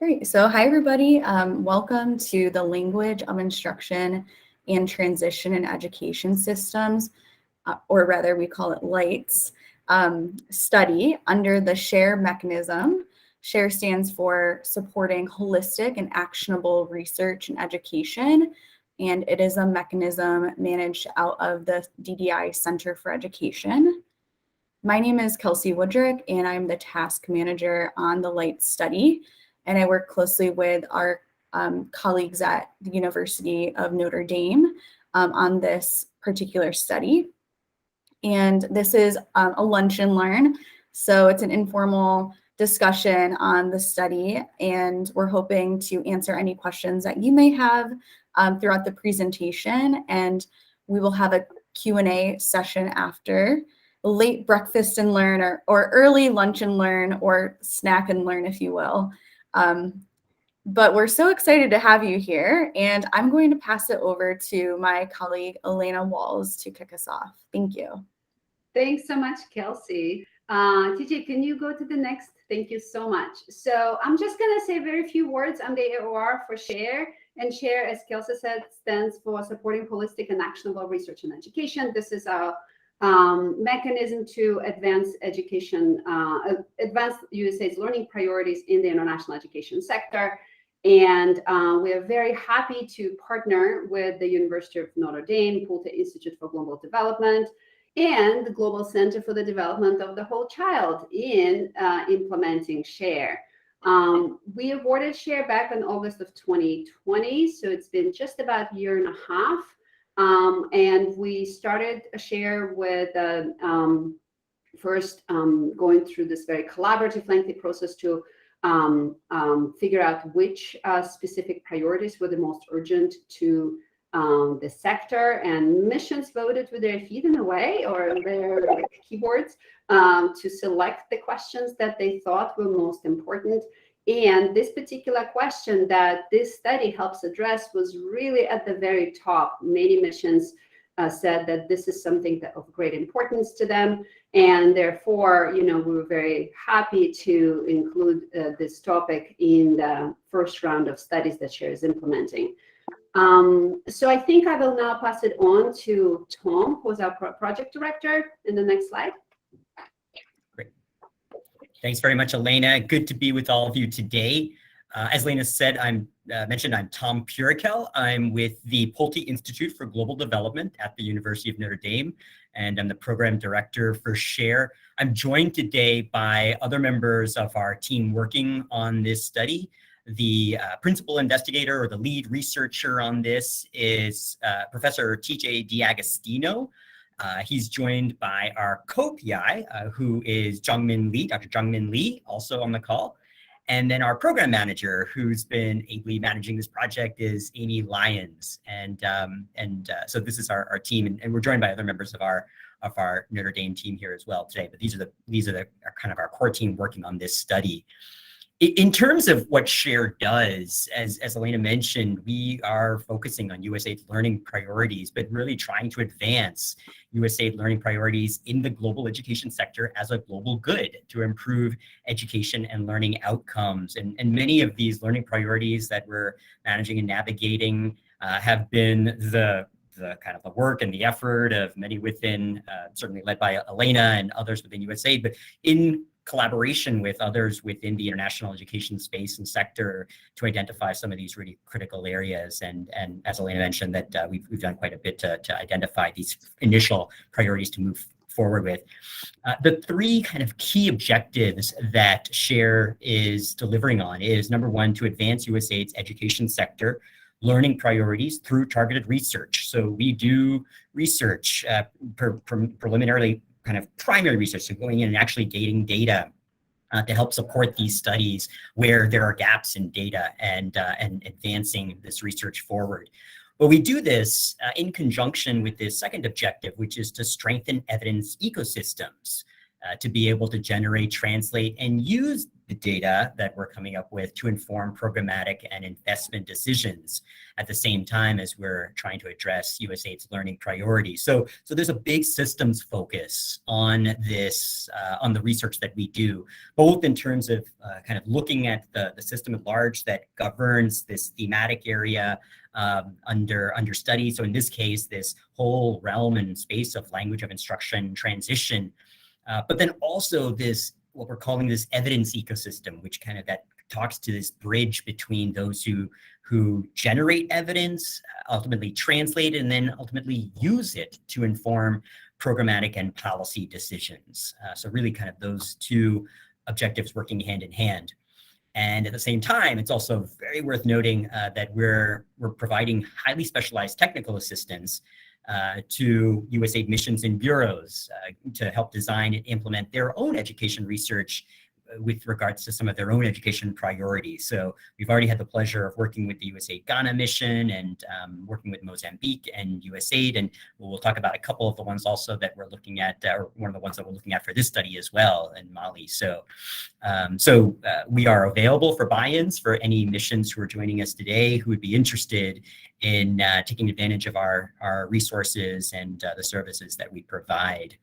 Great. So hi, everybody. Welcome to the Language of Instruction and Transition in Education Systems, or rather we call it LITES, study under the SHARE mechanism. SHARE stands for Supporting Holistic and Actionable Research in Education, and it is a mechanism managed out of the DDI Center for Education. My name is Kelsey Woodrick, and I'm the task manager on the LITES study. And I work closely with our colleagues at the University of Notre Dame on this particular study. And this is a lunch and learn. So it's an informal discussion on the study, and we're hoping to answer any questions that you may have throughout the presentation. And we will have a Q&A session after. Late breakfast and learn, or early lunch and learn, or snack and learn, if you will. But we're so excited to have you here, and I'm going to pass it over to my colleague, Elena Walls, to kick us off. Thank you. Thanks so much, Kelsey. TJ, can you go to the next? Thank you so much. So I'm just going to say very few words on the AOR for SHARE. And SHARE, as Kelsey said, stands for Supporting Holistic and Actionable Research in Education. This is a mechanism to advance education, advance USAID's learning priorities in the international education sector. And we are very happy to partner with the University of Notre Dame, Pulte Institute for Global Development, and the Global Center for the Development of the Whole Child in implementing SHARE. We awarded SHARE back in August of 2020, so it's been just about a year and a half. And we started a SHARE with first going through this very collaborative, lengthy process to figure out which specific priorities were the most urgent to the sector, and missions voted with their feet in a way, or their keyboards, to select the questions that they thought were most important. And this particular question that this study helps address was really at the very top. Many missions said that this is something that of great importance to them, and therefore, we were very happy to include this topic in the first round of studies that SHARE is implementing. So I think I will now pass it on to Tom, who's our project director. In the next slide. Thanks very much, Elena. Good to be with all of you today. As Elena said, I'm Tom Purikel. I'm with the Pulte Institute for Global Development at the University of Notre Dame, and I'm the program director for SHARE. I'm joined today by other members of our team working on this study. The principal investigator, or the lead researcher on this, is Professor TJ D'Agostino. He's joined by our co-PI, who is Jungmin Lee, Dr. Jungmin Lee, also on the call. And then our program manager, who's been ably managing this project, is Amy Lyons. And so this is our team, and we're joined by other members of our Notre Dame team here as well today. But these are the kind of our core team working on this study. In terms of what SHARE does, as Elena mentioned, we are focusing on USAID's learning priorities, but really trying to advance USAID learning priorities in the global education sector as a global good to improve education and learning outcomes. And many of these learning priorities that we're managing and navigating have been the kind of the work and the effort of many within, certainly led by Elena and others within USAID, but in collaboration with others within the international education space and sector to identify some of these really critical areas. And as Elena mentioned, that we've done quite a bit to identify these initial priorities to move forward with. The three kind of key objectives that SHARE is delivering on is, number one, to advance USAID's education sector learning priorities through targeted research. So we do research preliminarily, kind of primary research, so going in and actually gating data to help support these studies where there are gaps in data and advancing this research forward. But we do this in conjunction with this second objective, which is to strengthen evidence ecosystems. to be able to generate, translate, and use the data that we're coming up with to inform programmatic and investment decisions at the same time as we're trying to address USAID's learning priorities. So there's a big systems focus on this, on the research that we do, both in terms of kind of looking at the system at large that governs this thematic area under study. So in this case, this whole realm and space of language of instruction transition, but then also this, what we're calling this evidence ecosystem, which kind of that talks to this bridge between those who generate evidence, ultimately translate it, and then ultimately use it to inform programmatic and policy decisions. So really kind of those two objectives working hand in hand. And at the same time, it's also very worth noting that we're providing highly specialized technical assistance to USAID missions and bureaus to help design and implement their own education research with regards to some of their own education priorities. So we've already had the pleasure of working with the USAID Ghana mission and working with Mozambique and USAID, and we'll talk about a couple of the ones also that we're looking at, or one of the ones that we're looking at for this study as well in Mali. So we are available for buy-ins for any missions who are joining us today who would be interested in taking advantage of our resources and the services that we provide.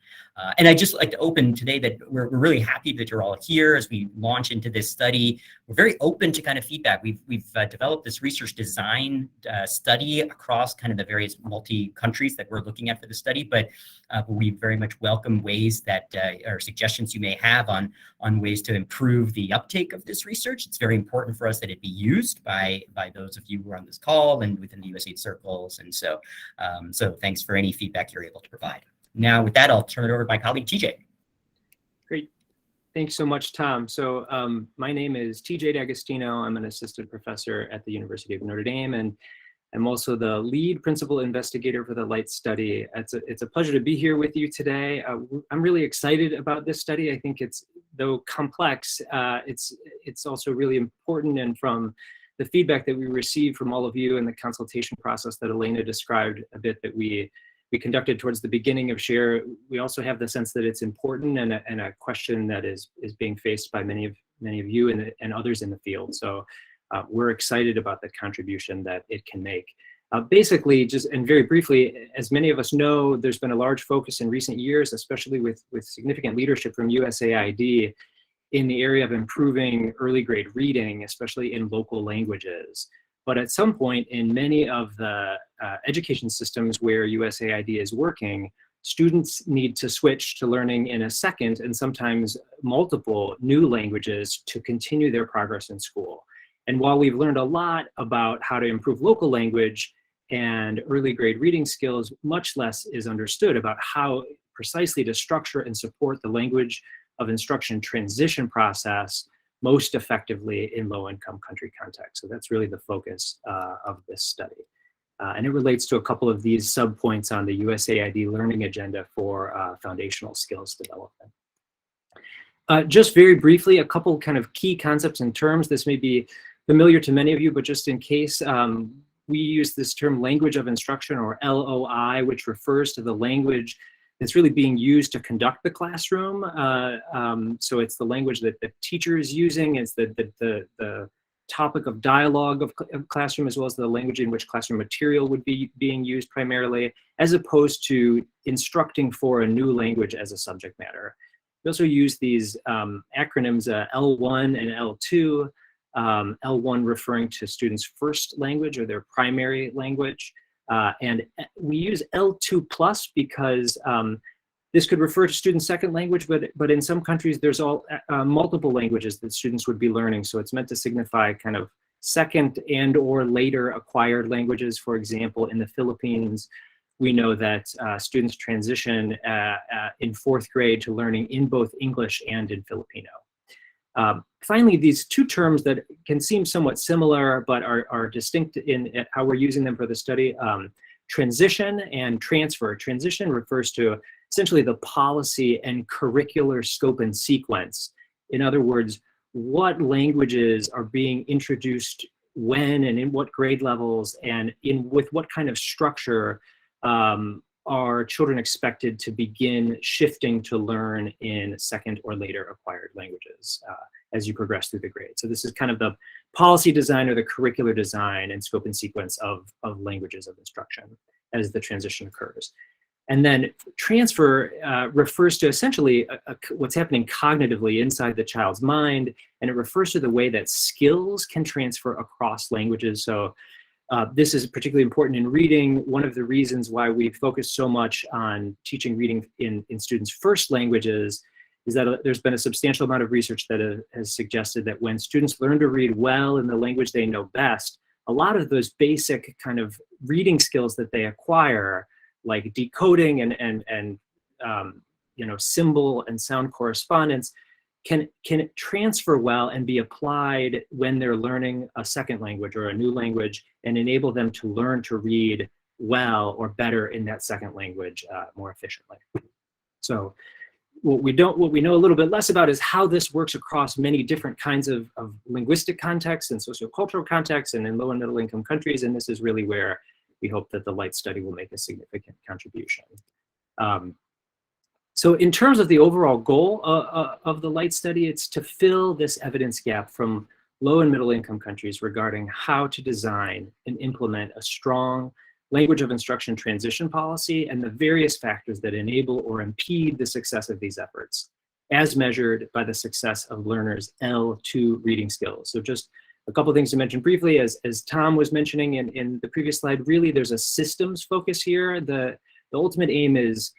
And I'd just like to open today that we're really happy that you're all here as we launch into this study. We're very open to kind of feedback. We've developed this research design study across kind of the various multi-countries that we're looking at for the study, but we very much welcome ways that, or suggestions you may have on ways to improve the uptake of this research. It's very important for us that it be used by those of you who are on this call and within the USAID circles. And so thanks for any feedback you're able to provide. Now with that, I'll turn it over to my colleague, TJ. Great. Thanks so much, Tom. So my name is TJ D'Agostino. I'm an assistant professor at the University of Notre Dame, and I'm also the lead principal investigator for the LITES study. It's a pleasure to be here with you today. I'm really excited about this study. I think it's, though complex, it's also really important, and from the feedback that we received from all of you in the consultation process that Elena described a bit that we conducted towards the beginning of SHARE, we also have the sense that it's important and a question that is being faced by many of you and others in the field. So we're excited about the contribution that it can make. Basically, just and very briefly, as many of us know, there's been a large focus in recent years, especially with significant leadership from USAID in the area of improving early grade reading, especially in local languages. But at some point in many of the education systems where USAID is working, students need to switch to learning in a second and sometimes multiple new languages to continue their progress in school. And while we've learned a lot about how to improve local language and early grade reading skills, much less is understood about how precisely to structure and support the language of instruction transition process most effectively in low-income country contexts. So that's really the focus of this study. And it relates to a couple of these sub-points on the USAID learning agenda for foundational skills development. Just very briefly, a couple kind of key concepts and terms. This may be familiar to many of you, but just in case, we use this term language of instruction, or LOI, which refers to the language that's really being used to conduct the classroom. So it's the language that the teacher is using, it's the topic of dialogue of classroom, as well as the language in which classroom material would be being used primarily, as opposed to instructing for a new language as a subject matter. We also use these acronyms L1 and L2, L1 referring to students' first language or their primary language. And we use L2 plus because this could refer to students' second language, but in some countries there's multiple languages that students would be learning. So it's meant to signify kind of second and or later acquired languages. For example, in the Philippines, we know that students transition in fourth grade to learning in both English and in Filipino. Finally, these two terms that can seem somewhat similar but are distinct in how we're using them for the study, transition and transfer. Transition refers to essentially the policy and curricular scope and sequence. In other words, what languages are being introduced when and in what grade levels and with what kind of structure are children expected to begin shifting to learn in second or later acquired languages as you progress through the grade? So this is kind of the policy design or the curricular design and scope and sequence of languages of instruction as the transition occurs. And then transfer refers to essentially what's happening cognitively inside the child's mind, and it refers to the way that skills can transfer across languages. So this is particularly important in reading. One of the reasons why we focus so much on teaching reading in students' first languages is that there's been a substantial amount of research that has suggested that when students learn to read well in the language they know best, a lot of those basic kind of reading skills that they acquire, like decoding and symbol and sound correspondence, can transfer well and be applied when they're learning a second language or a new language, and enable them to learn to read well or better in that second language more efficiently. So what we know a little bit less about is how this works across many different kinds of linguistic contexts and sociocultural contexts and in low and middle income countries, and this is really where we hope that the LITES study will make a significant contribution. So in terms of the overall goal of the LITES study, it's to fill this evidence gap from low and middle income countries regarding how to design and implement a strong language of instruction transition policy and the various factors that enable or impede the success of these efforts, as measured by the success of learners' L2 reading skills. So just a couple of things to mention briefly, as Tom was mentioning in the previous slide, really there's a systems focus here. The ultimate aim is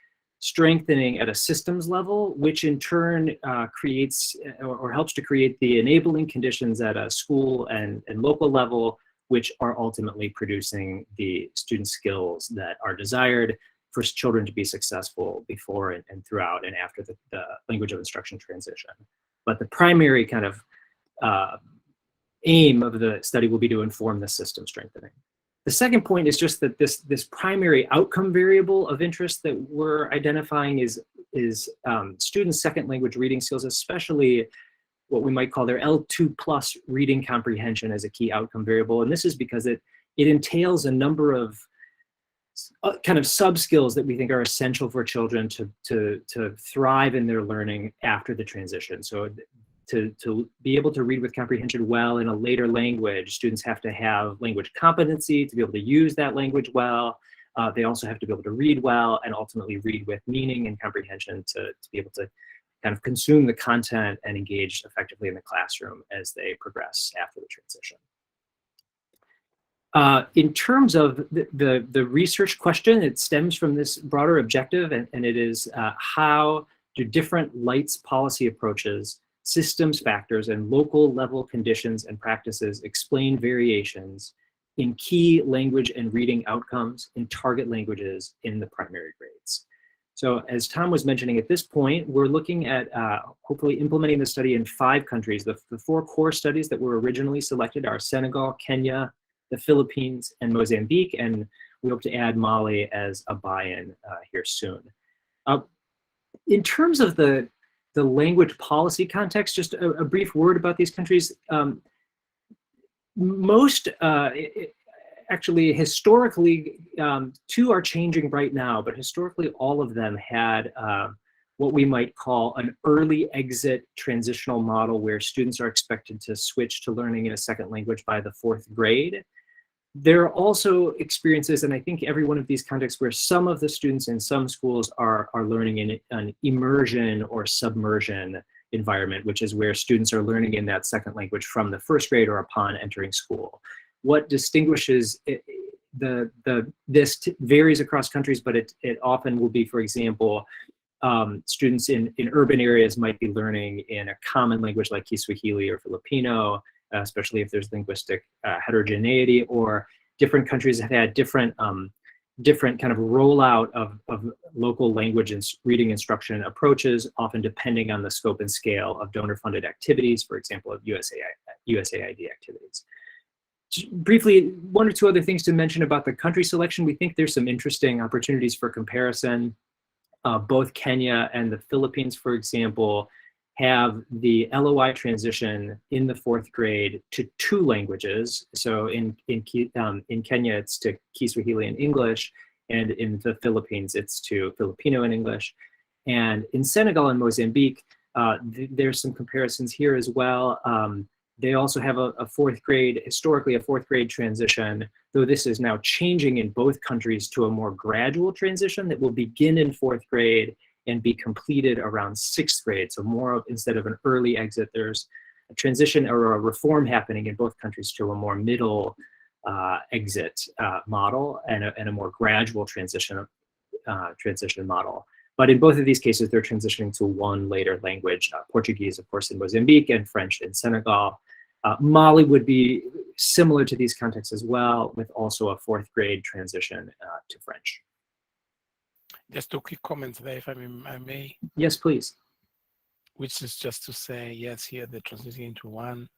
strengthening at a systems level, which in turn creates or helps to create the enabling conditions at a school and local level, which are ultimately producing the student skills that are desired for children to be successful before and throughout and after the language of instruction transition. But the primary kind of aim of the study will be to inform the system strengthening. The second point is just that this primary outcome variable of interest that we're identifying is students' second language reading skills, especially what we might call their L2 plus reading comprehension as a key outcome variable. And this is because it entails a number of kind of sub-skills that we think are essential for children to thrive in their learning after the transition. So to be able to read with comprehension well in a later language, students have to have language competency to be able to use that language well. They also have to be able to read well and ultimately read with meaning and comprehension to be able to kind of consume the content and engage effectively in the classroom as they progress after the transition. In terms of the research question, it stems from this broader objective, and it is how do different LITES policy approaches, systems factors, and local level conditions and practices explain variations in key language and reading outcomes in target languages in the primary grades. So as Tom was mentioning, at this point, we're looking at hopefully implementing the study in 5 countries. The 4 core studies that were originally selected are Senegal, Kenya, the Philippines, and Mozambique, and we hope to add Mali as a buy-in here soon. In terms of the language policy context, just a brief word about these countries. Most, actually, historically, 2 are changing right now, but historically all of them had what we might call an early exit transitional model where students are expected to switch to learning in a second language by the 4th grade. There are also experiences, and I think every one of these contexts, where some of the students in some schools are learning in an immersion or submersion environment, which is where students are learning in that second language from the 1st grade or upon entering school. What distinguishes this varies across countries, but it often will be, for example, students in urban areas might be learning in a common language like Kiswahili or Filipino, especially if there's linguistic heterogeneity, or different countries have had different kind of rollout of local language and reading instruction approaches, often depending on the scope and scale of donor-funded activities, for example, of USAID activities. Briefly, 1 or 2 other things to mention about the country selection. We think there's some interesting opportunities for comparison. Both Kenya and the Philippines, for example, have the LOI transition in the 4th grade to 2 languages. So in Kenya, it's to Kiswahili and English, And in the Philippines, it's to Filipino in English. And in Senegal and Mozambique, there's some comparisons here as well. They also have a fourth grade, historically a fourth grade transition, though this is now changing in both countries to a more gradual transition that will begin in fourth grade and be completed around sixth grade. So more of, instead of an early exit, there's a transition or a reform happening in both countries to a more middle exit model and a more gradual transition model. But in both of these cases, they're transitioning to one later language, Portuguese, of course, in Mozambique, and French in Senegal. Mali would be similar to these contexts as well, with also a fourth grade transition to French. Just two quick comments there, if I may. Yes, please. Which is just to say, yes, here they're transitioning into one.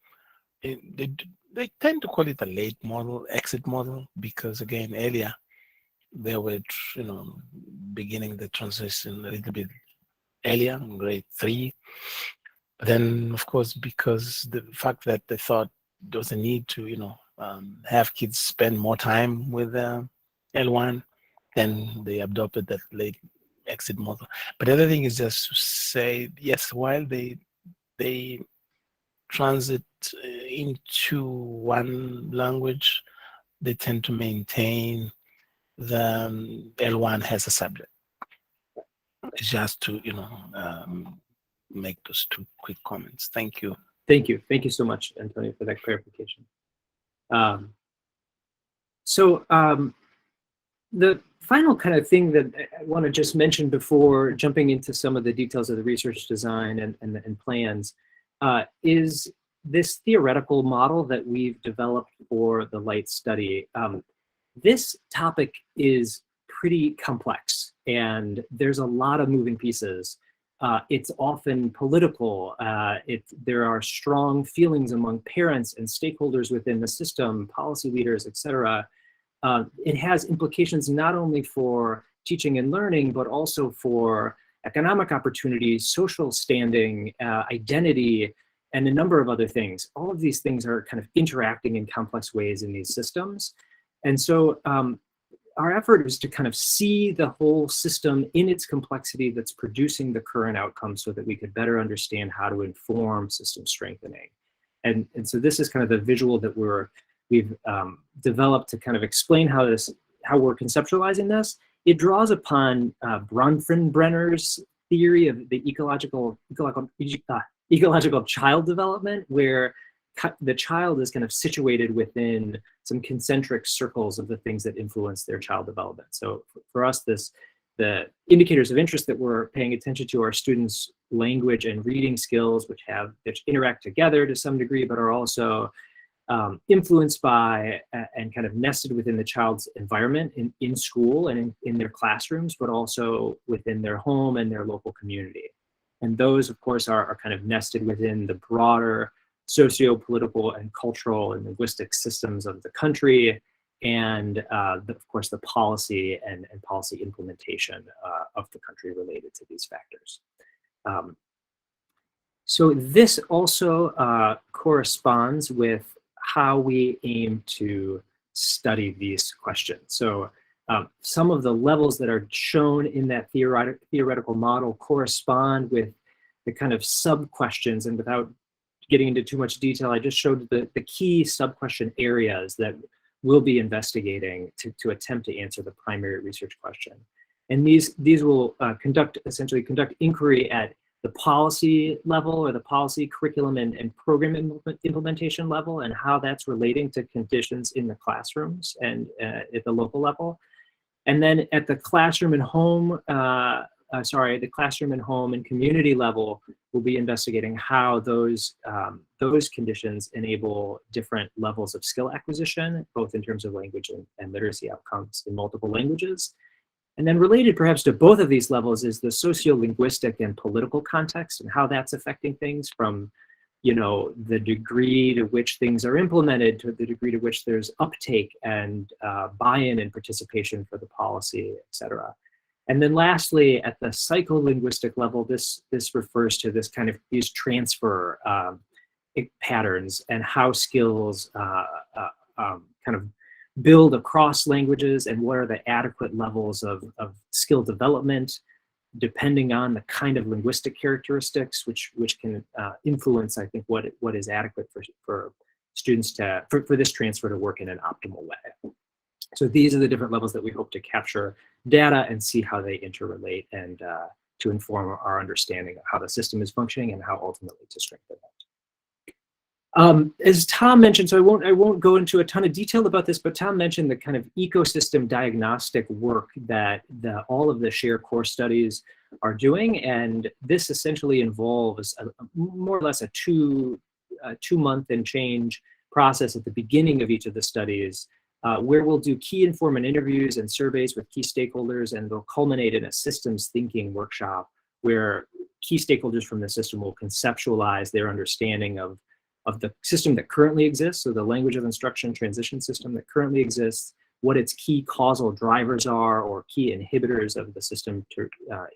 They tend to call it a late model, exit model, because again, earlier, they were, beginning the transition a little bit earlier, in grade 3. Then, of course, because the fact that they thought there was a need to, have kids spend more time with L1, then they adopted that late exit model. But the other thing is just to say, yes, while they transit into one language, they tend to maintain the L1 has a subject. It's just to, make those two quick comments. Thank you. Thank you. Thank you so much, Antonio, for that clarification. The final kind of thing that I want to just mention before jumping into some of the details of the research design and plans is this theoretical model that we've developed for the LITES study. This topic is pretty complex, and there's a lot of moving pieces. It's often political. There are strong feelings among parents and stakeholders within the system, policy leaders, et cetera. It has implications not only for teaching and learning, but also for economic opportunities, social standing, identity, and a number of other things. All of these things are kind of interacting in complex ways in these systems. And so our effort is to kind of see the whole system in its complexity that's producing the current outcome so that we could better understand how to inform system strengthening. And so this is kind of the visual that we've developed to kind of explain how we're conceptualizing this. It draws upon Bronfenbrenner's theory of the ecological child development, where the child is kind of situated within some concentric circles of the things that influence their child development. So for us, the indicators of interest that we're paying attention to are students' language and reading skills, which interact together to some degree, but are also influenced by and kind of nested within the child's environment in school and in their classrooms, but also within their home and their local community. And those, of course, are kind of nested within the broader socio-political and cultural and linguistic systems of the country, and of course the policy and policy implementation of the country related to these factors. So this also corresponds with how we aim to study these questions. So some of the levels that are shown in that theoretical model correspond with the kind of sub-questions, and without getting into too much detail, I just showed the key sub-question areas that we'll be investigating to attempt to answer the primary research question. And these will essentially conduct inquiry at the policy level, or the policy curriculum and program implementation level, and how that's relating to conditions in the classrooms and at the local level. And then at the classroom and home, the classroom and home and community level, we'll be investigating how those conditions enable different levels of skill acquisition, both in terms of language and literacy outcomes in multiple languages. And then related perhaps to both of these levels is the sociolinguistic and political context, and how that's affecting things, from the degree to which things are implemented to the degree to which there's uptake and buy-in and participation for the policy, et cetera. And then lastly, at the psycholinguistic level, this refers to these transfer patterns and how skills kind of build across languages, and what are the adequate levels of skill development, depending on the kind of linguistic characteristics, which can influence, I think, what is adequate for students for this transfer to work in an optimal way. So these are the different levels that we hope to capture data and see how they interrelate, and to inform our understanding of how the system is functioning and how ultimately to strengthen it. As Tom mentioned, so I won't go into a ton of detail about this, but Tom mentioned the kind of ecosystem diagnostic work that all of the SHARE core studies are doing, and this essentially involves more or less a two month and change process at the beginning of each of the studies, where we'll do key informant interviews and surveys with key stakeholders, and they'll culminate in a systems thinking workshop where key stakeholders from the system will conceptualize their understanding of the system that currently exists, so the language of instruction transition system that currently exists, what its key causal drivers are or key inhibitors of the system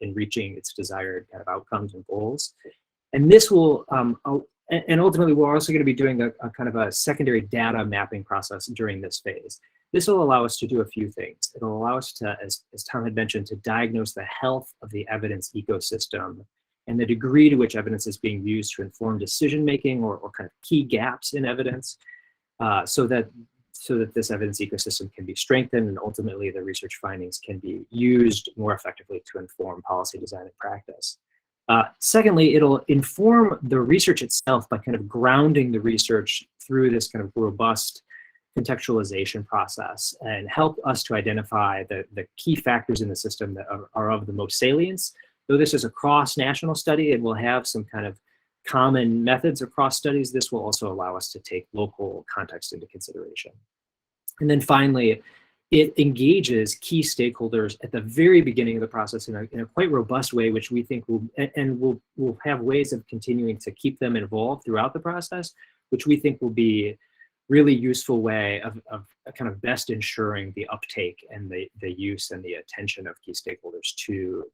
in reaching its desired kind of outcomes and goals. And this will, and ultimately we're also going to be doing a kind of a secondary data mapping process during this phase. This will allow us to do a few things. It'll allow us to, as Tom had mentioned, to diagnose the health of the evidence ecosystem and the degree to which evidence is being used to inform decision-making or kind of key gaps in evidence, so that this evidence ecosystem can be strengthened, and ultimately the research findings can be used more effectively to inform policy design and practice. Secondly, it'll inform the research itself by kind of grounding the research through this kind of robust contextualization process, and help us to identify the key factors in the system that are of the most salience. Though this is a cross-national study and will have some kind of common methods across studies, this will also allow us to take local context into consideration. And then finally, it engages key stakeholders at the very beginning of the process in a quite robust way, which we think will have ways of continuing to keep them involved throughout the process, which we think will be really useful way of kind of best ensuring the uptake and the use and the attention of key stakeholders to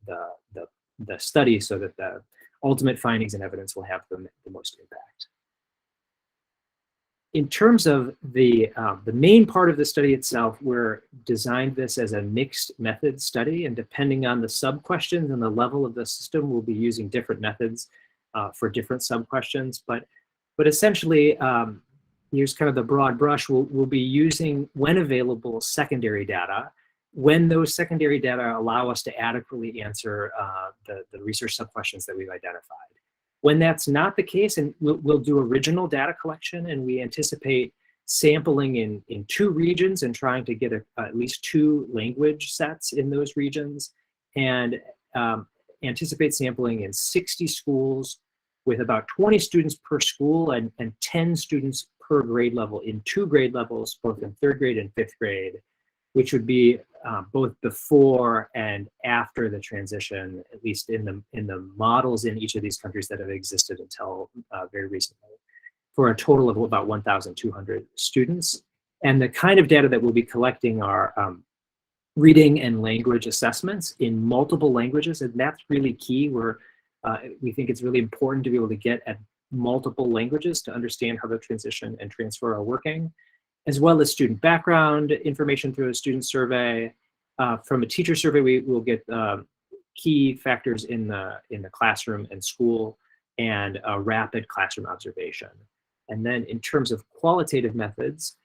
the study, so that the ultimate findings and evidence will have the most impact. In terms of the main part of the study itself, we're designed this as a mixed method study, and depending on the sub-questions and the level of the system, we'll be using different methods for different sub-questions. But essentially, here's kind of the broad brush. We'll be using, when available, secondary data. When those secondary data allow us to adequately answer the research sub-questions that we've identified. When that's not the case, and we'll do original data collection, and we anticipate sampling in 2 regions and trying to get at least 2 language sets in those regions, and anticipate sampling in 60 schools with about 20 students per school and 10 students per grade level in 2 grade levels, both in 3rd grade and 5th grade, which would be both before and after the transition, at least in the models in each of these countries that have existed until very recently, for a total of about 1,200 students. And the kind of data that we'll be collecting are reading and language assessments in multiple languages, and that's really key. We think it's really important to be able to get at multiple languages to understand how the transition and transfer are working, as well as student background information through a student survey. From a teacher survey, we will get key factors in the classroom and school, and a rapid classroom observation. And then in terms of qualitative methods,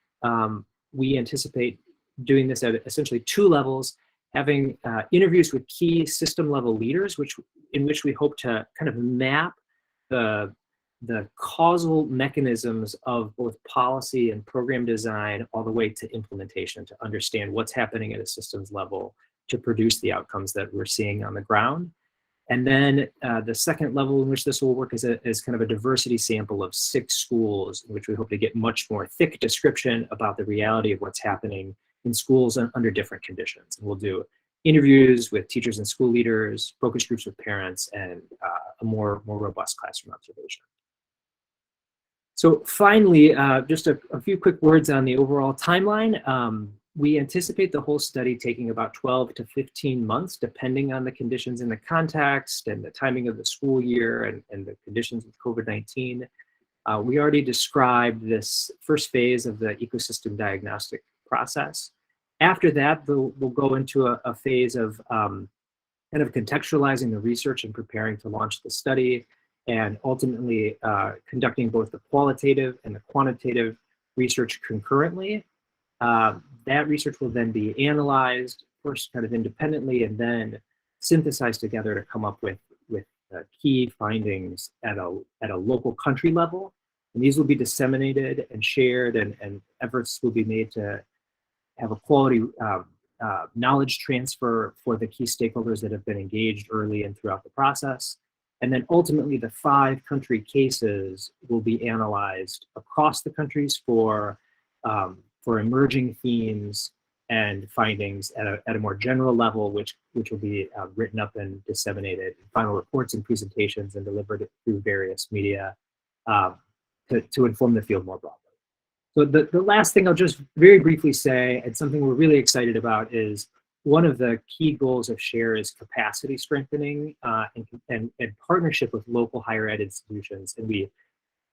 we anticipate doing this at essentially 2 levels, having interviews with key system level leaders, in which we hope to kind of map the causal mechanisms of both policy and program design all the way to implementation, to understand what's happening at a systems level to produce the outcomes that we're seeing on the ground. And then the second level in which this will work is kind of a diversity sample of 6 schools, in which we hope to get much more thick description about the reality of what's happening in schools under different conditions. And we'll do interviews with teachers and school leaders, focus groups with parents, and a more robust classroom observation. So finally, just a few quick words on the overall timeline. We anticipate the whole study taking about 12 to 15 months, depending on the conditions in the context and the timing of the school year and the conditions of COVID-19. We already described this first phase of the ecosystem diagnostic process. After that, we'll go into a phase of kind of contextualizing the research and preparing to launch the study, and ultimately conducting both the qualitative and the quantitative research concurrently. That research will then be analyzed, first kind of independently, and then synthesized together to come up with key findings at a local country level. And these will be disseminated and shared, and efforts will be made to have a quality knowledge transfer for the key stakeholders that have been engaged early and throughout the process. And then ultimately the 5 country cases will be analyzed across the countries for emerging themes and findings at a more general level, which will be written up and disseminated in final reports and presentations and delivered through various media to inform the field more broadly. So the last thing I'll just very briefly say, and something we're really excited about, is one of the key goals of SHARE is capacity strengthening and partnership with local higher ed institutions. And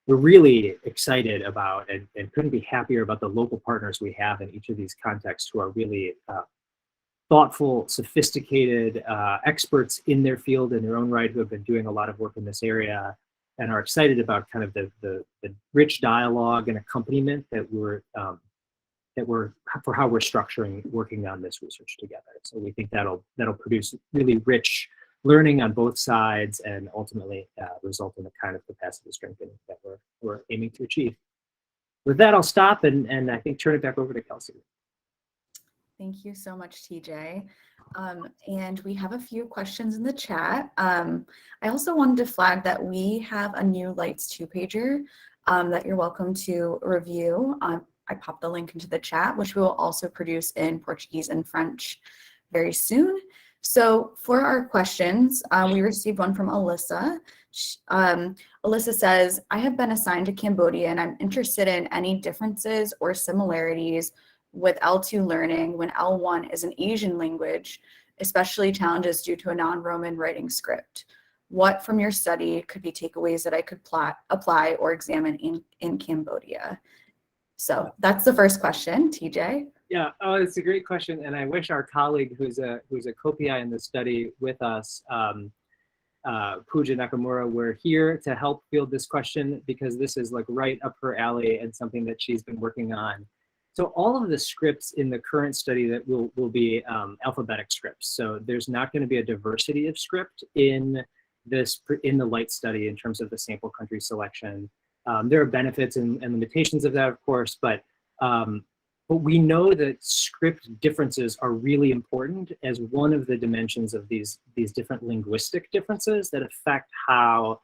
we're really excited about and couldn't be happier about the local partners we have in each of these contexts, who are really thoughtful, sophisticated experts in their field in their own right, who have been doing a lot of work in this area, and are excited about kind of the rich dialogue and accompaniment that we're for how we're working on this research together. So we think that'll produce really rich learning on both sides, and ultimately result in the kind of capacity strengthening that we're aiming to achieve. With that, I'll stop and I think turn it back over to Kelsey. Thank you so much, TJ. And we have a few questions in the chat. I also wanted to flag that we have a new LITES 2-pager that you're welcome to review. I popped the link into the chat, which we will also produce in Portuguese and French very soon. So for our questions, we received one from Alyssa. Alyssa says, I have been assigned to Cambodia and I'm interested in any differences or similarities with L2 learning when L1 is an Asian language, especially challenges due to a non-Roman writing script. What from your study could be takeaways that I could apply or examine in Cambodia? So that's the first question, TJ. Yeah, oh, it's a great question, and I wish our colleague who's a co-PI in the study with us, Pooja Nakamura, were here to help field this question, because this is like right up her alley and something that she's been working on. So all of the scripts in the current study that will be alphabetic scripts. So there's not going to be a diversity of script in the LITES study in terms of the sample country selection. There are benefits and limitations of that, of course, but we know that script differences are really important as one of the dimensions of these different linguistic differences that affect how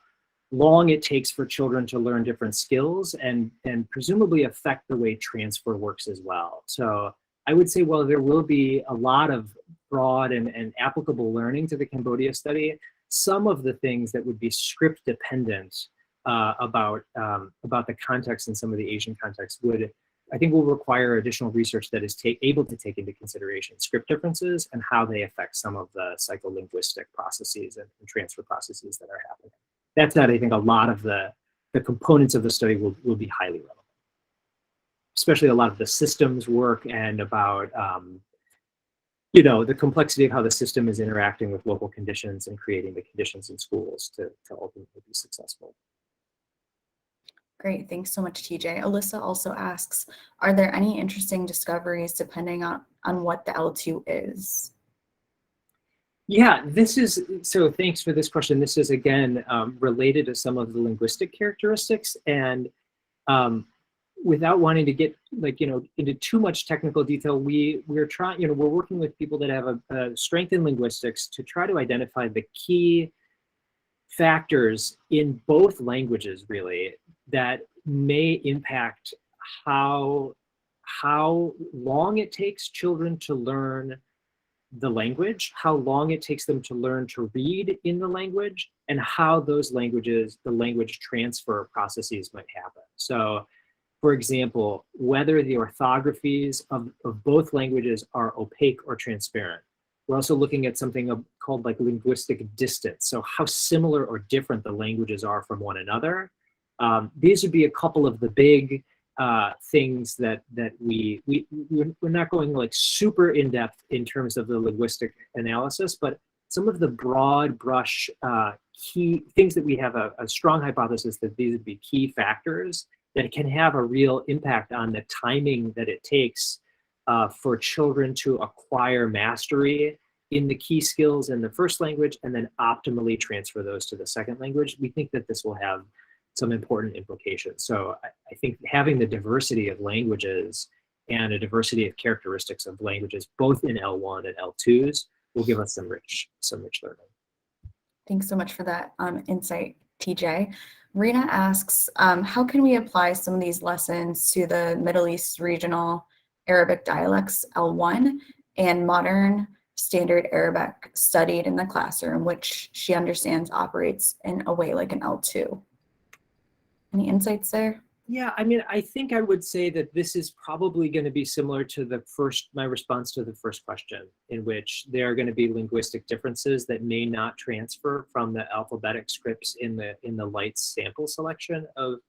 long it takes for children to learn different skills and presumably affect the way transfer works as well. So I would say, while there will be a lot of broad and applicable learning to the Cambodia study, some of the things that would be script dependent about the context in some of the Asian contexts I think will require additional research that is able to take into consideration script differences and how they affect some of the psycholinguistic processes and transfer processes that are happening. That said, I think a lot of the components of the study will be highly relevant, especially a lot of the systems work and about the complexity of how the system is interacting with local conditions and creating the conditions in schools to ultimately be successful. Great, thanks so much, TJ. Alyssa also asks, are there any interesting discoveries depending on what the L2 is? Yeah, so thanks for this question. This is, again, related to some of the linguistic characteristics, and without wanting to get into too much technical detail, we're working with people that have a strength in linguistics to try to identify the key factors in both languages, really, that may impact how long it takes children to learn the language, how long it takes them to learn to read in the language, and how the language transfer processes might happen. So, for example, whether the orthographies of both languages are opaque or transparent. We're also looking at something called linguistic distance. So how similar or different the languages are from one another. These would be a couple of the big things that we're not going like super in depth in terms of the linguistic analysis, but some of the broad brush key things that we have a strong hypothesis that these would be key factors that can have a real impact on the timing that it takes for children to acquire mastery in the key skills in the first language and then optimally transfer those to the second language. We think that this will have some important implications. So I think having the diversity of languages and a diversity of characteristics of languages, both in L1 and L2s, will give us some rich learning. Thanks so much for that insight, TJ. Rena asks, how can we apply some of these lessons to the Middle East regional Arabic dialects L1 and modern standard Arabic studied in the classroom, which she understands operates in a way like an L2? Any insights there? Yeah, I mean, I think I would say that this is probably going to be similar to my response to the first question, in which there are going to be linguistic differences that may not transfer from the alphabetic scripts in the LITES sample selection of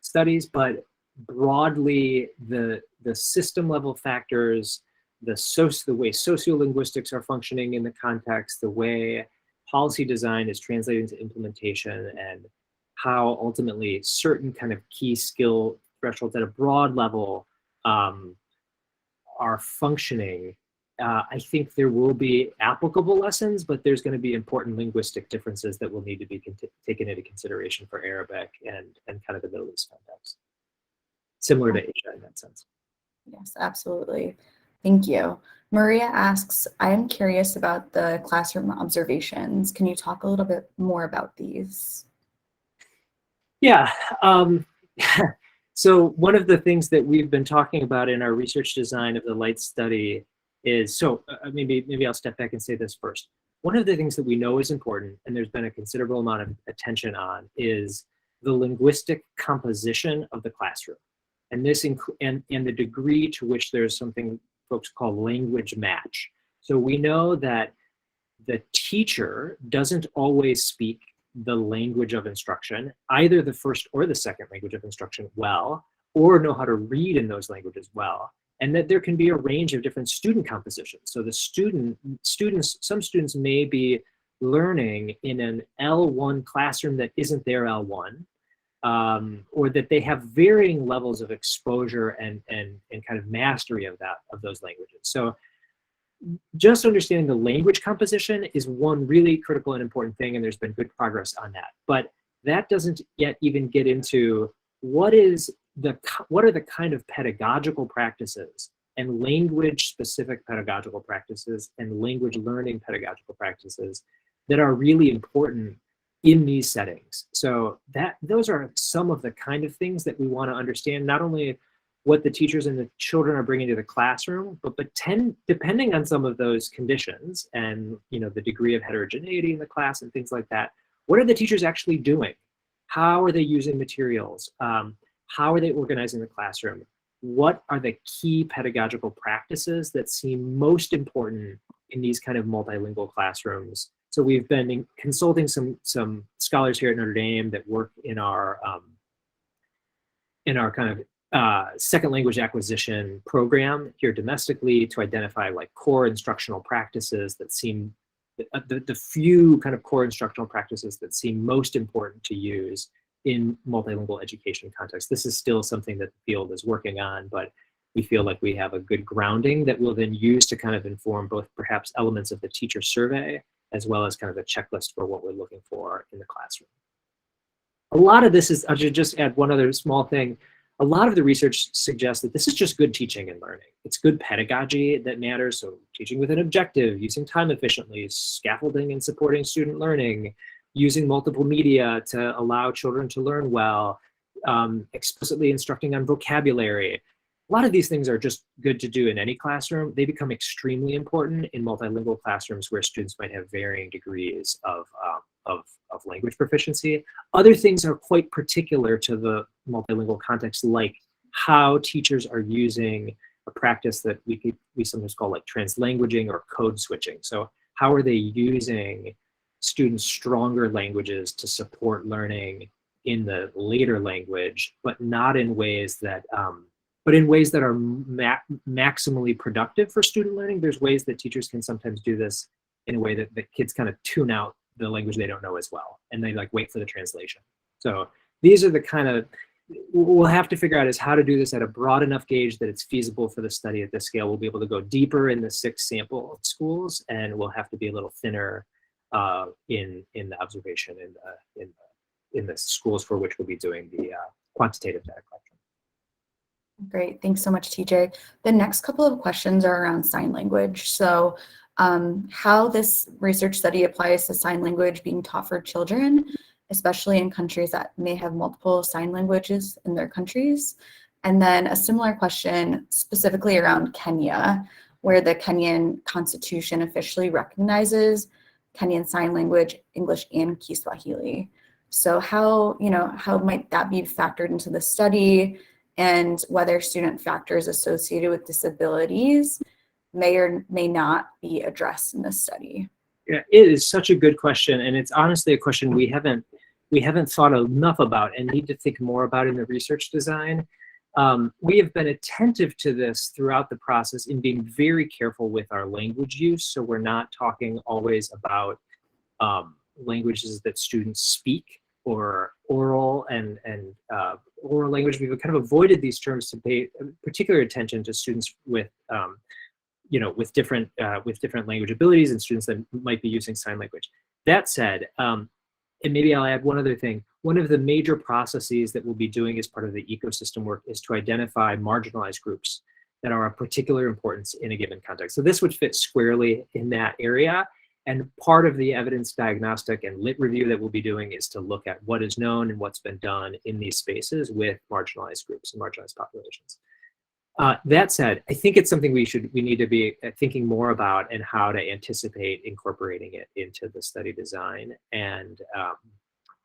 studies, but broadly the system level factors, the way sociolinguistics are functioning in the context, the way policy design is translating to implementation, and how ultimately certain kind of key skill thresholds at a broad level are functioning. I think there will be applicable lessons, but there's going to be important linguistic differences that will need to be taken into consideration for Arabic and kind of the Middle East context. Similar to Asia in that sense. Yes, absolutely. Thank you. Maria asks, I am curious about the classroom observations. Can you talk a little bit more about these? Yeah. So one of the things that we've been talking about in our research design of the LITES study is, maybe I'll step back and say this first. One of the things that we know is important, and there's been a considerable amount of attention on, is the linguistic composition of the classroom. And this and the degree to which there's something folks call language match. So we know that the teacher doesn't always speak the language of instruction, either the first or the second language of instruction well, or know how to read in those languages well, and that there can be a range of different student compositions. So the some students may be learning in an L1 classroom that isn't their L1, or that they have varying levels of exposure and kind of mastery of those languages. So just understanding the language composition is one really critical and important thing, and there's been good progress on that. But that doesn't yet even get into what are the kind of pedagogical practices and language-specific pedagogical practices and language learning pedagogical practices that are really important in these settings. So those are some of the kind of things that we want to understand, not only what the teachers and the children are bringing to the classroom, but depending on some of those conditions and the degree of heterogeneity in the class and things like that, what are the teachers actually doing? How are they using materials? How are they organizing the classroom? What are the key pedagogical practices that seem most important in these kind of multilingual classrooms? So we've been consulting some scholars here at Notre Dame that work in our kind of second language acquisition program here domestically to identify like core instructional practices that seem, the few kind of core instructional practices that seem most important to use in multilingual education context. This is still something that the field is working on, but we feel like we have a good grounding that we'll then use to kind of inform both perhaps elements of the teacher survey as well as kind of a checklist for what we're looking for in the classroom. A lot of this is, I should just add one other small thing. A lot of the research suggests that this is just good teaching and learning. It's good pedagogy that matters. So teaching with an objective, using time efficiently, scaffolding and supporting student learning, using multiple media to allow children to learn well, explicitly instructing on vocabulary. A lot of these things are just good to do in any classroom. They become extremely important in multilingual classrooms where students might have varying degrees of language proficiency. Other things are quite particular to the multilingual context, like how teachers are using a practice that we sometimes call like translanguaging or code switching. So how are they using students' stronger languages to support learning in the later language, but not in ways that, but in ways that are maximally productive for student learning. There's ways that teachers can sometimes do this in a way that the kids kind of tune out the language they don't know as well, and they like wait for the translation. So these are the kind of, we'll have to figure out is how to do this at a broad enough gauge that it's feasible for the study at this scale. We'll be able to go deeper in the 6 sample schools, and we'll have to be a little thinner in the observation in the schools for which we'll be doing the quantitative data collection. Great, thanks so much, TJ. The next couple of questions are around sign language. So how this research study applies to sign language being taught for children, especially in countries that may have multiple sign languages in their countries. And then a similar question specifically around Kenya, where the Kenyan constitution officially recognizes Kenyan Sign Language, English, and Kiswahili. So how might that be factored into the study, and whether student factors associated with disabilities may or may not be addressed in this study? Yeah, it is such a good question, and it's honestly a question we haven't thought enough about and need to think more about in the research design. We have been attentive to this throughout the process in being very careful with our language use. So we're not talking always about languages that students speak or oral and oral language. We've kind of avoided these terms to pay particular attention to students with with different language abilities and students that might be using sign language. That said, and maybe I'll add one other thing. One of the major processes that we'll be doing as part of the ecosystem work is to identify marginalized groups that are of particular importance in a given context. So this would fit squarely in that area. And part of the evidence diagnostic and lit review that we'll be doing is to look at what is known and what's been done in these spaces with marginalized groups and marginalized populations. That said, I think it's something we need to be thinking more about, and how to anticipate incorporating it into the study design, and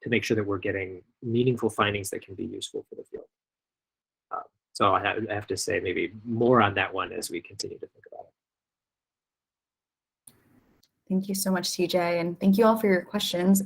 to make sure that we're getting meaningful findings that can be useful for the field. So I have to say maybe more on that one as we continue to think about it. Thank you so much, TJ, and thank you all for your questions.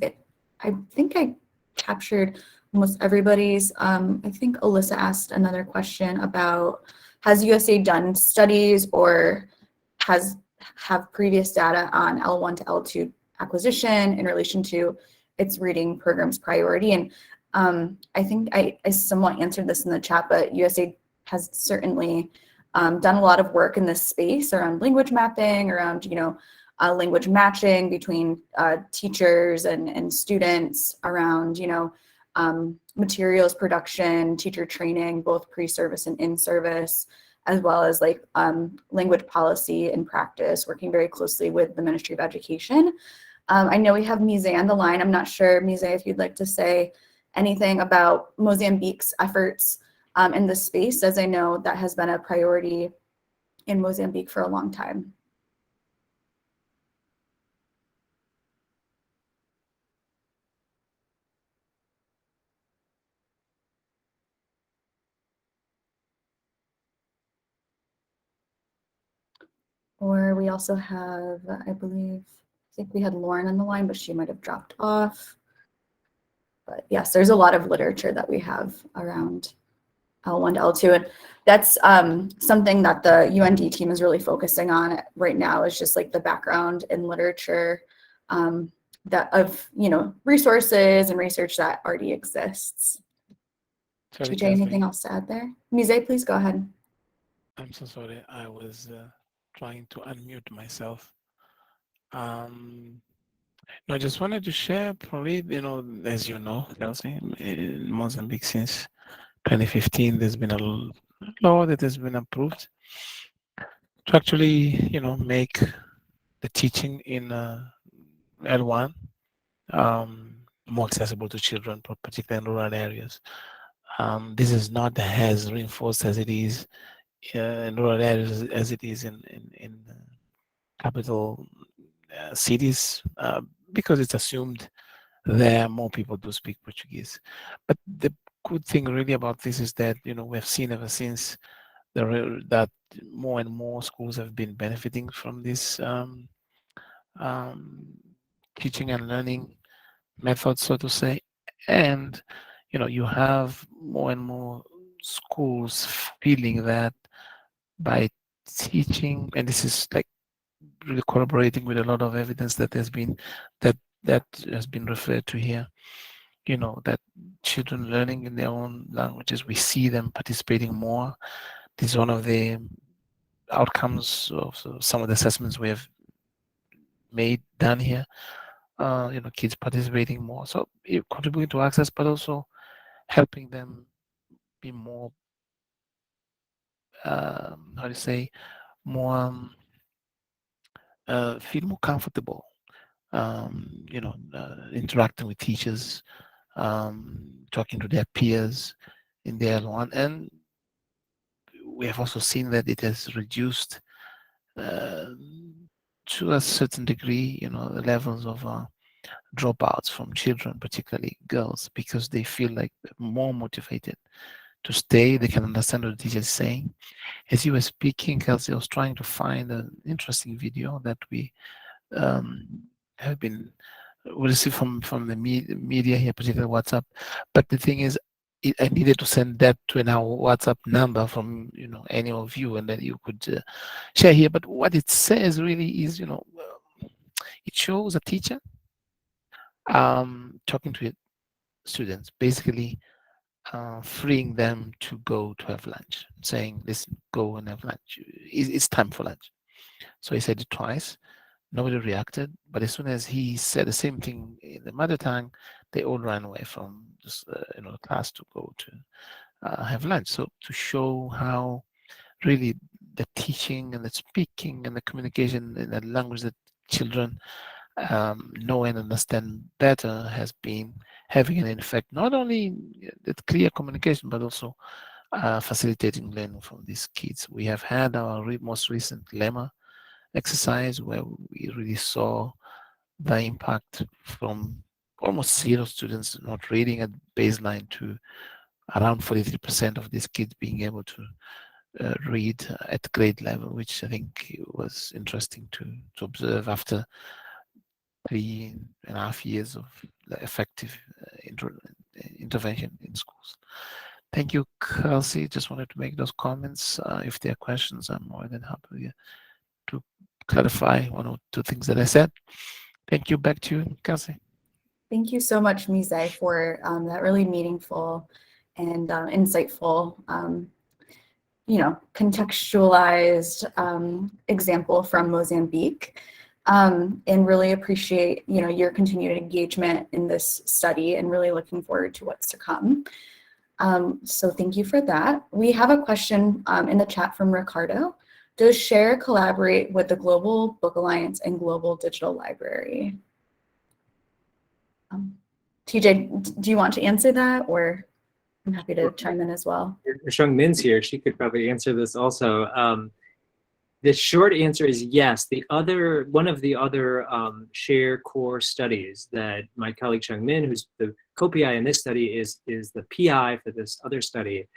I think I captured almost everybody's. I think Alyssa asked another question about, has USAID done studies or have previous data on L1 to L2 acquisition in relation to its reading program's priority? And I think I somewhat answered this in the chat, but USAID has certainly done a lot of work in this space around language mapping, around language matching between teachers and students, around materials production, teacher training, both pre-service and in-service, as well as language policy and practice, working very closely with the Ministry of Education. I know we have Mise on the line. I'm not sure, Mise, if you'd like to say anything about Mozambique's efforts in this space, as I know that has been a priority in Mozambique for a long time. Or we also have, I think we had Lauren on the line, but she might have dropped off. But yes, there's a lot of literature that we have around L1 to L2. And that's something that the UND team is really focusing on right now, is just the background in literature resources and research that already exists. Sorry, TJ, anything else to add there? Mise, please go ahead. I'm so sorry. I was trying to unmute myself. No, I just wanted to share, probably, as you know, Kelsey, in Mozambique since 2015, there's been a law that has been approved to actually, make the teaching in L1 more accessible to children, particularly in rural areas. This is not as reinforced as it is in rural areas as it is in capital cities, because it's assumed there more people do speak Portuguese. But the good thing really about this is that we have seen ever since that more and more schools have been benefiting from this teaching and learning methods, so to say. And you have more and more schools feeling that by teaching, and this is like really corroborating with a lot of evidence that that that has been referred to here, that children learning in their own languages, we see them participating more. This is one of the outcomes of some of the assessments we have done here. Kids participating more, so contributing to access, but also helping them be more, how do you say, more feel more comfortable, interacting with teachers, talking to their peers in their one. And we have also seen that it has reduced, to a certain degree, the levels of dropouts from children, particularly girls, because they feel like more motivated to stay. They can understand what the teacher is saying. As you were speaking, Kelsey, I was trying to find an interesting video that we have been we received from the media here, particularly WhatsApp. But the thing is, I needed to send that to our WhatsApp number from any of you, and then you could share here. But what it says really is, it shows a teacher talking to students, basically freeing them to go to have lunch, saying, "Listen, go and have lunch. It's time for lunch." So he said it twice. Nobody reacted, but as soon as he said the same thing in the mother tongue, they all ran away from this, class to go to have lunch. So to show how really the teaching and the speaking and the communication in the language that children know and understand better has been having an effect, not only the clear communication, but also facilitating learning from these kids. We have had our most recent lemma exercise where we really saw the impact from almost zero students not reading at baseline to around 43% of these kids being able to read at grade level, which I think was interesting to observe after 3.5 years of effective intervention in schools. Thank you, Kelsey. Just wanted to make those comments. If there are questions, I'm more than happy to clarify one or two things that I said. Thank you. Back to you, Kelsey. Thank you so much, Mise, for that really meaningful and insightful, contextualized example from Mozambique. And really appreciate, your continued engagement in this study and really looking forward to what's to come. So thank you for that. We have a question in the chat from Ricardo. Does SHARE collaborate with the Global Book Alliance and Global Digital Library? TJ, do you want to answer that, or I'm happy to chime in as well? Shung Min's here. She could probably answer this also. The short answer is yes. One of the other SHARE core studies that my colleague Shung Min, who's the co-PI in this study, is the PI for this other study,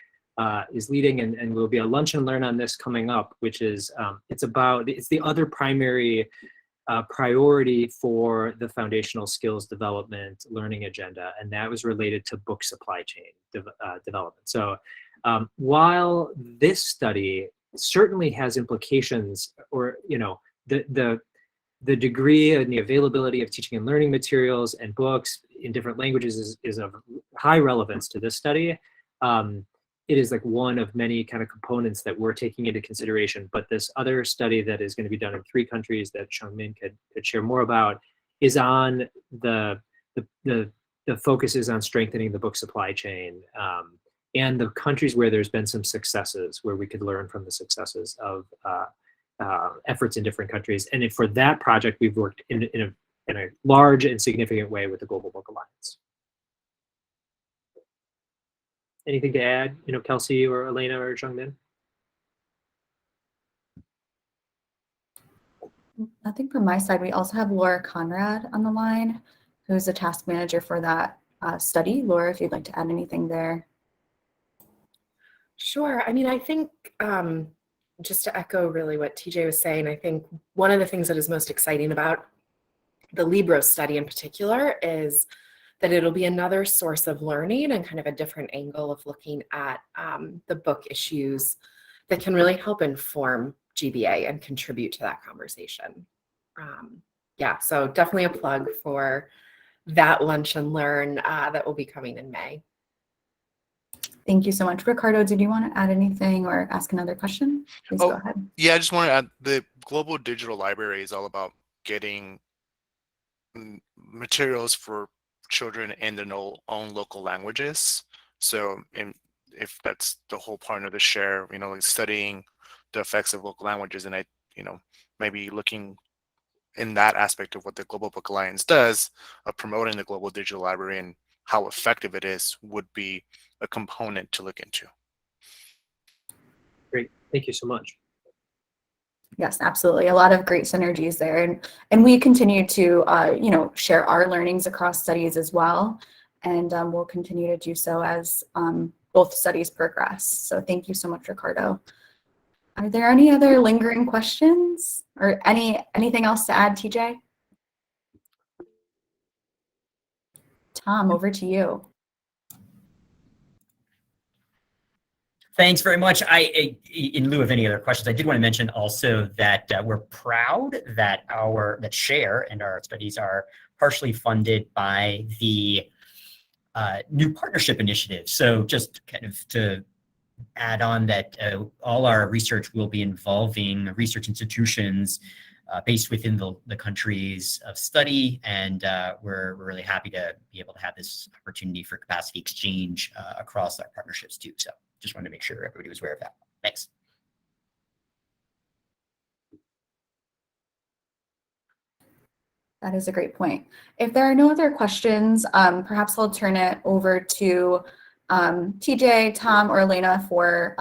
is leading, and will be a lunch and learn on this coming up, which is it's the other primary priority for the foundational skills development learning agenda, and that was related to book supply chain development. So while this study certainly has implications, or the degree and the availability of teaching and learning materials and books in different languages is of high relevance to this study. It is like one of many kind of components that we're taking into consideration. But this other study that is going to be done in 3 countries that Shung Min could share more about is on the focus is on strengthening the book supply chain, and the countries where there's been some successes, where we could learn from the successes of efforts in different countries. And for that project, we've worked in a large and significant way with the Global Book Alliance. Anything to add, Kelsey or Elena or Shung Min? I think from my side, we also have Laura Conrad on the line, who's the task manager for that study. Laura, if you'd like to add anything there. Sure. I mean, I think just to echo really what TJ was saying, I think one of the things that is most exciting about the Libro study in particular is that it'll be another source of learning and kind of a different angle of looking at the book issues that can really help inform GBA and contribute to that conversation. Yeah, so definitely a plug for that lunch and learn that will be coming in May. Thank you so much. Ricardo, did you want to add anything or ask another question? Please go ahead. Yeah, I just want to add, the Global Digital Library is all about getting materials for children in their own local languages. So if that's the whole point of the share, like studying the effects of local languages, and maybe looking in that aspect of what the Global Book Alliance does of promoting the Global Digital Library and how effective it is would be a component to look into. Great. Thank you so much. Yes, absolutely. A lot of great synergies there. And we continue to, share our learnings across studies as well. And we'll continue to do so as both studies progress. So thank you so much, Ricardo. Are there any other lingering questions or anything else to add, TJ? Tom, over to you. Thanks very much. In lieu of any other questions, I did want to mention also that we're proud that that SHARE and our studies are partially funded by the new partnership initiative. So just kind of to add on that all our research will be involving research institutions based within the countries of study, and we're really happy to be able to have this opportunity for capacity exchange across our partnerships too. So just wanted to make sure everybody was aware of that. Thanks. That is a great point. If there are no other questions, perhaps I'll turn it over to TJ, Tom, or Elena for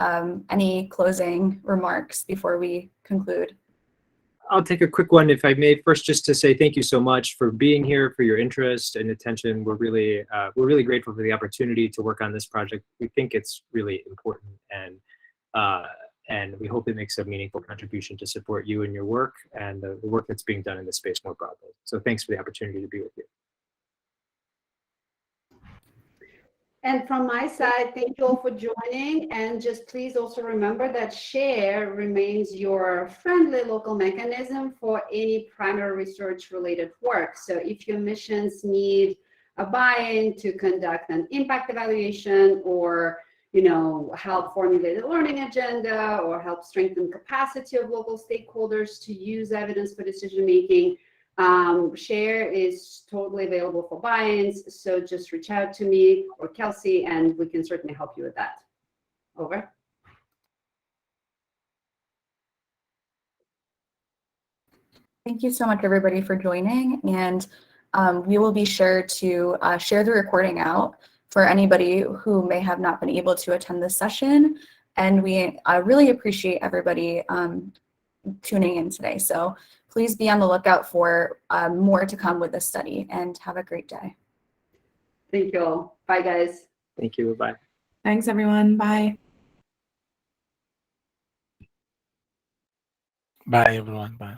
any closing remarks before we conclude. I'll take a quick one, if I may. First, just to say thank you so much for being here, for your interest and attention. We're really grateful for the opportunity to work on this project. We think it's really important, and we hope it makes a meaningful contribution to support you in your work and the work that's being done in this space more broadly. So thanks for the opportunity to be with you. And from my side, thank you all for joining. And just please also remember that SHARE remains your friendly local mechanism for any primary research related work. So if your missions need a buy-in to conduct an impact evaluation, or help formulate a learning agenda, or help strengthen capacity of local stakeholders to use evidence for decision making, SHARE is totally available for buy-ins. So just reach out to me or Kelsey, and we can certainly help you with that. Over. Thank you so much, everybody, for joining. And we will be sure to share the recording out for anybody who may have not been able to attend this session. And we really appreciate everybody tuning in today. So please be on the lookout for more to come with this study, and have a great day. Thank you all. Bye, guys. Thank you. Bye. Thanks, everyone. Bye. Bye, everyone. Bye.